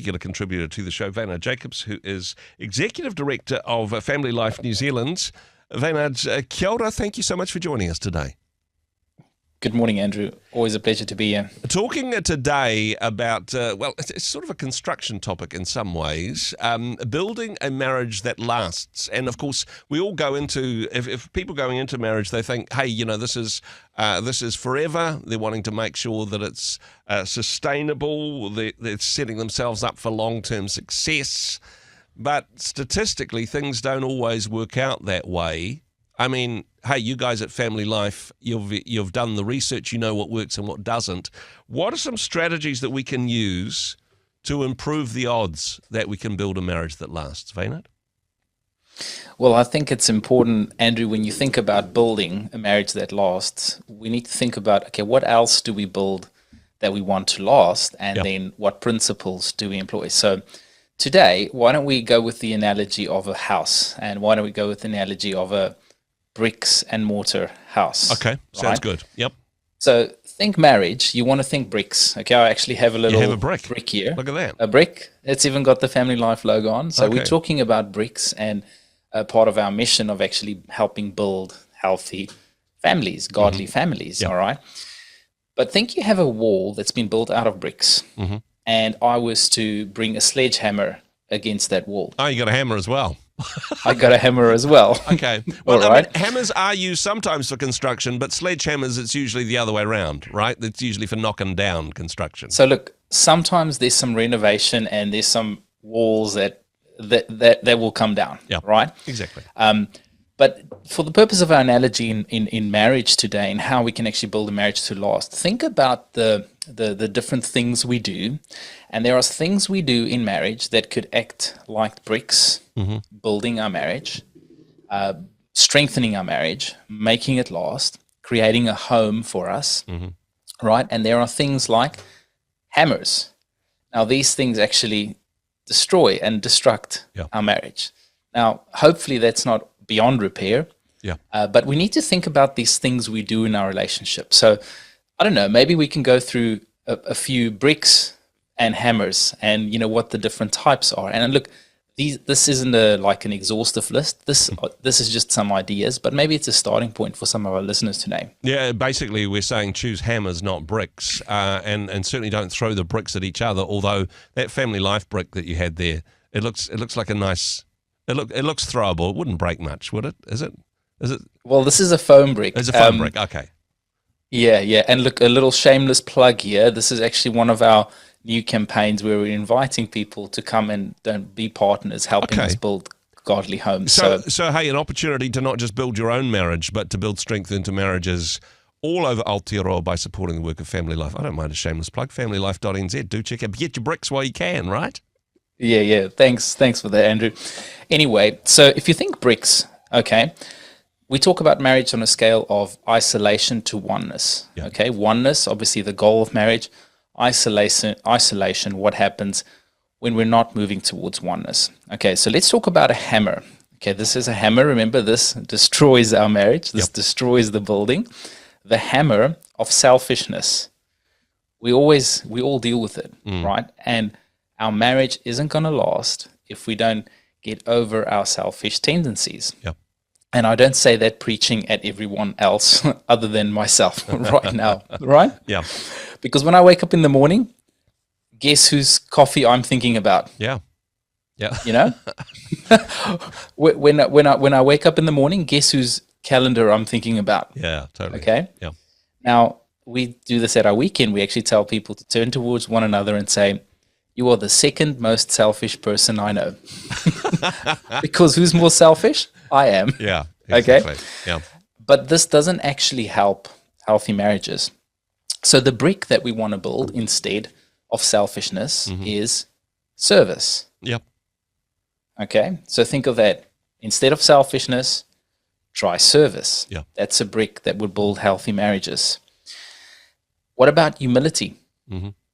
regular contributor to the show, Vaynard Jacobs, who is Executive Director of Family Life New Zealand. Vaynard, kia ora, thank you so much for joining us today. Good morning, Andrew. Always a pleasure to be here. Talking today about, it's sort of a construction topic in some ways, building a marriage that lasts. And of course, we all go into, if people going into marriage, they think, hey, this is forever. They're wanting to make sure that it's sustainable. They're setting themselves up for long-term success. But statistically, things don't always work out that way. I mean, hey, you guys at Family Life, you've done the research, you know what works and what doesn't. What are some strategies that we can use to improve the odds that we can build a marriage that lasts, Vaynard? Well, I think it's important, Andrew, when you think about building a marriage that lasts, we need to think about, okay, what else do we build that we want to last? And then what principles do we employ? So today, why don't we go with the analogy of a house? And why don't we go with the analogy of a bricks and mortar house? Okay, sounds good. Yep. So think marriage, you want to think bricks. Okay, I actually have a little brick here. Look at that. A brick. It's even got the Family Life logo on. So Okay. we're talking about bricks, and part of our mission of actually helping build healthy families, godly families, Yep. all right? But think you have a wall that's been built out of bricks, and I was to bring a sledgehammer against that wall. Oh, you got a hammer as well. I got a hammer as well. Okay. Well, All I right. mean, hammers are used sometimes for construction, but sledgehammers, it's usually the other way around, right? It's usually for knocking down construction. So look, sometimes there's some renovation and there's some walls that will come down, right? Exactly. But for the purpose of our analogy in marriage today and how we can actually build a marriage to last, think about the different things we do. And there are things we do in marriage that could act like bricks, building our marriage, strengthening our marriage, making it last, creating a home for us, right? And there are things like hammers. Now, these things actually destroy and destruct our marriage. Now, hopefully that's not beyond repair. But we need to think about these things we do in our relationship. So, I don't know, maybe we can go through a few bricks and hammers and, what the different types are. And look, this isn't like an exhaustive list. This is just some ideas, but maybe it's a starting point for some of our listeners today. Yeah, basically we're saying choose hammers, not bricks, and certainly don't throw the bricks at each other, although that Family Life brick that you had there, it looks like a nice... It looks throwable. It wouldn't break much, would it? Is it? Well, this is a foam brick. It's a foam brick. Okay. Yeah. And look, a little shameless plug here. This is actually one of our new campaigns where we're inviting people to come and be partners, helping us build godly homes. So, hey, an opportunity to not just build your own marriage, but to build strength into marriages all over Aotearoa by supporting the work of Family Life. I don't mind a shameless plug. FamilyLife.nz. Do check out. Get your bricks while you can, right? Yeah. Thanks for that, Andrew. Anyway, so if you think bricks, okay, we talk about marriage on a scale of isolation to oneness. Okay, oneness, obviously the goal of marriage. Isolation, what happens when we're not moving towards oneness. Okay, so let's talk about a hammer. Okay, this is a hammer. Remember, this destroys our marriage. This destroys the building. The hammer of selfishness. We all deal with it, right? And our marriage isn't going to last if we don't get over our selfish tendencies. And I don't say that preaching at everyone else other than myself right now, right? Because when I wake up in the morning, guess whose coffee I'm thinking about? When I wake up in the morning, guess whose calendar I'm thinking about? Yeah, totally. Okay? Now, we do this at our weekend. We actually tell people to turn towards one another and say, you are the second most selfish person I know. Because who's more selfish? I am. Yeah, exactly. Okay? Yeah. But this doesn't actually help healthy marriages. So the brick that we want to build instead of selfishness is service. Okay? So think of that. Instead of selfishness, try service. That's a brick that would build healthy marriages. What about humility?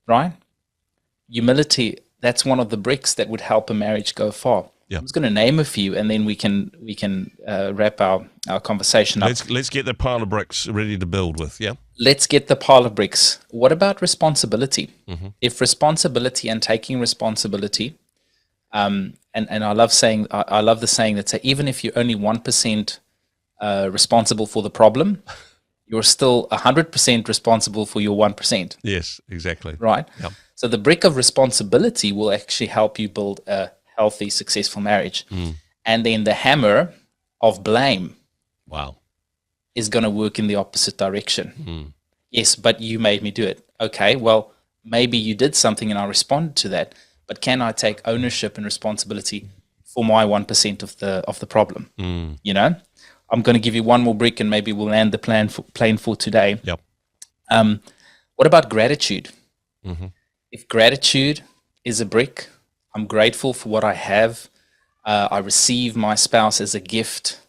Right? Humility, that's one of the bricks that would help a marriage go far. Yeah. I'm just going to name a few, and then we can wrap our conversation up. Let's get the pile of bricks ready to build with. Yeah. Let's get the pile of bricks. What about responsibility? If responsibility and taking responsibility, and I love the saying that say even if you're only 1% responsible for the problem, you're still 100% responsible for your 1%. Yes, exactly. Right. Yep. So the brick of responsibility will actually help you build a healthy, successful marriage. And then the hammer of blame Wow. is going to work in the opposite direction. Yes, but you made me do it. Okay, well, maybe you did something and I responded to that, but can I take ownership and responsibility for my 1% of the problem? You know, I'm going to give you one more brick and maybe we'll land the plane for today. Yep. What about gratitude? If gratitude is a brick, I'm grateful for what I have. I receive my spouse as a gift.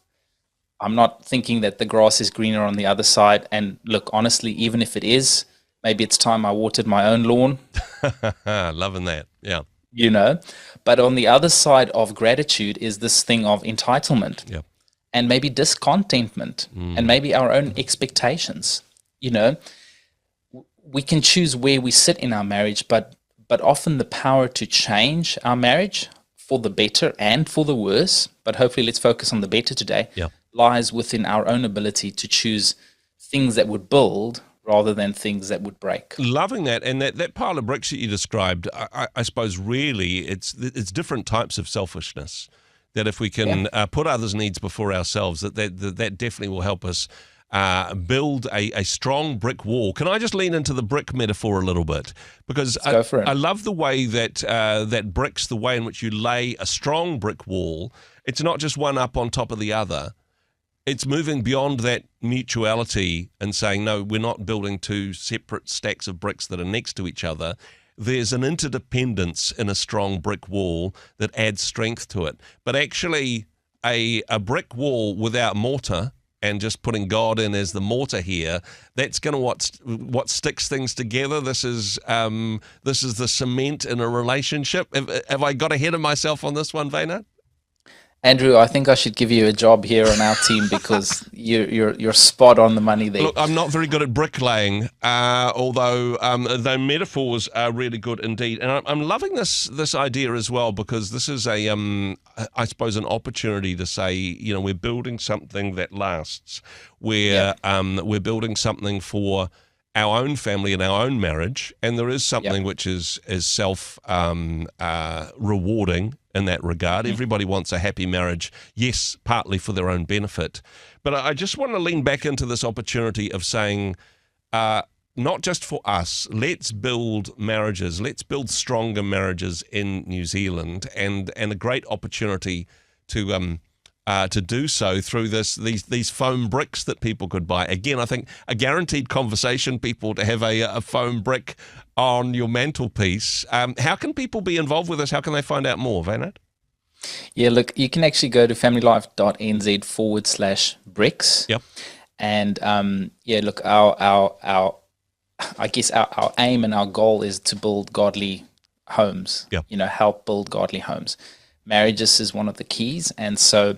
I'm not thinking that the grass is greener on the other side. And look, honestly, even if it is, maybe it's time I watered my own lawn. Loving that. Yeah. You know, but on the other side of gratitude is this thing of entitlement. Yep. And maybe discontentment and maybe our own expectations. You know, we can choose where we sit in our marriage, but often the power to change our marriage for the better and for the worse, but hopefully let's focus on the better today, lies within our own ability to choose things that would build rather than things that would break. Loving that. And that pile of bricks that you described, I suppose really it's different types of selfishness. That if we can put others' needs before ourselves, that definitely will help us build a strong brick wall. Can I just lean into the brick metaphor a little bit? Because I love the way that bricks, the way in which you lay a strong brick wall, it's not just one up on top of the other. It's moving beyond that mutuality and saying, no, we're not building two separate stacks of bricks that are next to each other. There's an interdependence in a strong brick wall that adds strength to it. But actually, a brick wall without mortar and just putting God in as the mortar here, that's going to what sticks things together. This is the cement in a relationship. Have I got ahead of myself on this one, Vena? Andrew, I think I should give you a job here on our team because you're spot on the money there. Look, I'm not very good at bricklaying, although the metaphors are really good indeed. And I'm loving this idea as well because this is I suppose, an opportunity to say, you know, we're building something that lasts. We're building something for our own family and our own marriage, and there is something which is self rewarding in that regard. Everybody wants a happy marriage, yes, partly for their own benefit. But I just want to lean back into this opportunity of saying, not just for us, let's build marriages, let's build stronger marriages in New Zealand, and a great opportunity to do so through these foam bricks that people could buy. Again, I think a guaranteed conversation, people, to have a foam brick on your mantelpiece. How can people be involved with us? How can they find out more, Vanat? Yeah, look, you can actually go to FamilyLife.nz/bricks. Yep. And look, our I guess our aim and our goal is to build godly homes. Yep. You know, help build godly homes. Marriages is one of the keys, and so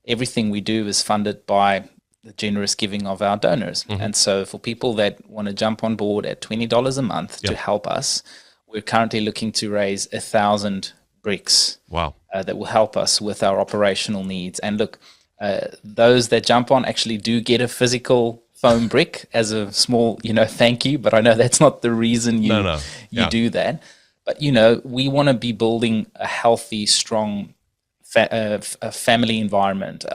everything we do is funded by the generous giving of our donors. And so for people that want to jump on board at $20 a month to help us, we're currently looking to raise 1,000 bricks. Wow. That will help us with our operational needs. And look, those that jump on actually do get a physical foam brick as a small, thank you, but I know that's not the reason you do that. But, we want to be building a healthy, strong family environment.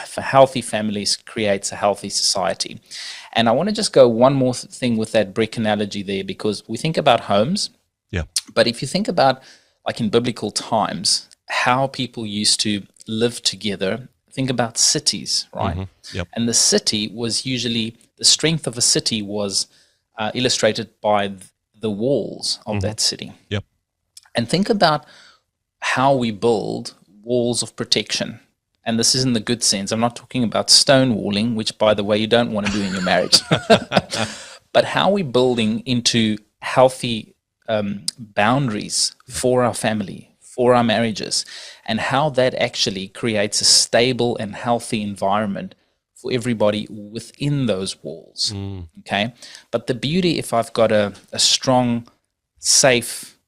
For healthy families creates a healthy society. And I want to just go one more thing with that brick analogy there, because we think about homes. Yeah. But if you think about, like in biblical times, how people used to live together, think about cities, right? Yep. And the city was usually, the strength of a city was illustrated by the walls of that city. Yep. And think about how we build walls of protection. And this is in the good sense. I'm not talking about stonewalling, which, by the way, you don't want to do in your marriage. But how we're building into healthy boundaries for our family, for our marriages, and how that actually creates a stable and healthy environment for everybody within those walls. Okay. But the beauty, if I've got a strong, safe,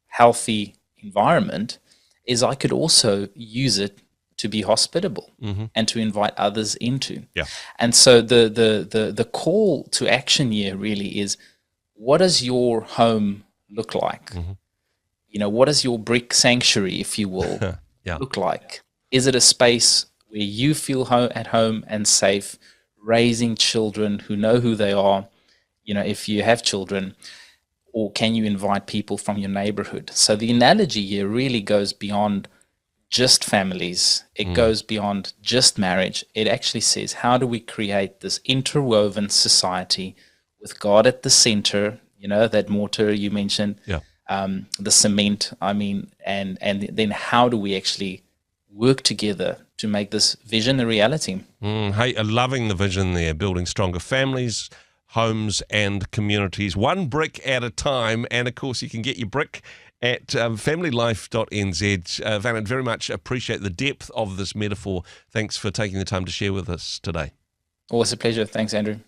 healthy environment, is I could also use it to be hospitable and to invite others into. Yeah. And so the call to action here really is, what does your home look like? You know, what does your brick sanctuary, if you will, look like? Is it a space where you feel at home and safe, raising children who know who they are, you know, if you have children, or can you invite people from your neighborhood? So the analogy here really goes beyond just families. It goes beyond just marriage. It actually says, how do we create this interwoven society with God at the center, you know, that mortar you mentioned, the cement, and then how do we actually work together to make this vision a reality? Hey, loving the vision there, building stronger families, homes and communities, one brick at a time. And of course, you can get your brick at FamilyLife.nz. Van, very much appreciate the depth of this metaphor. Thanks for taking the time to share with us today. Always a pleasure. Thanks, Andrew.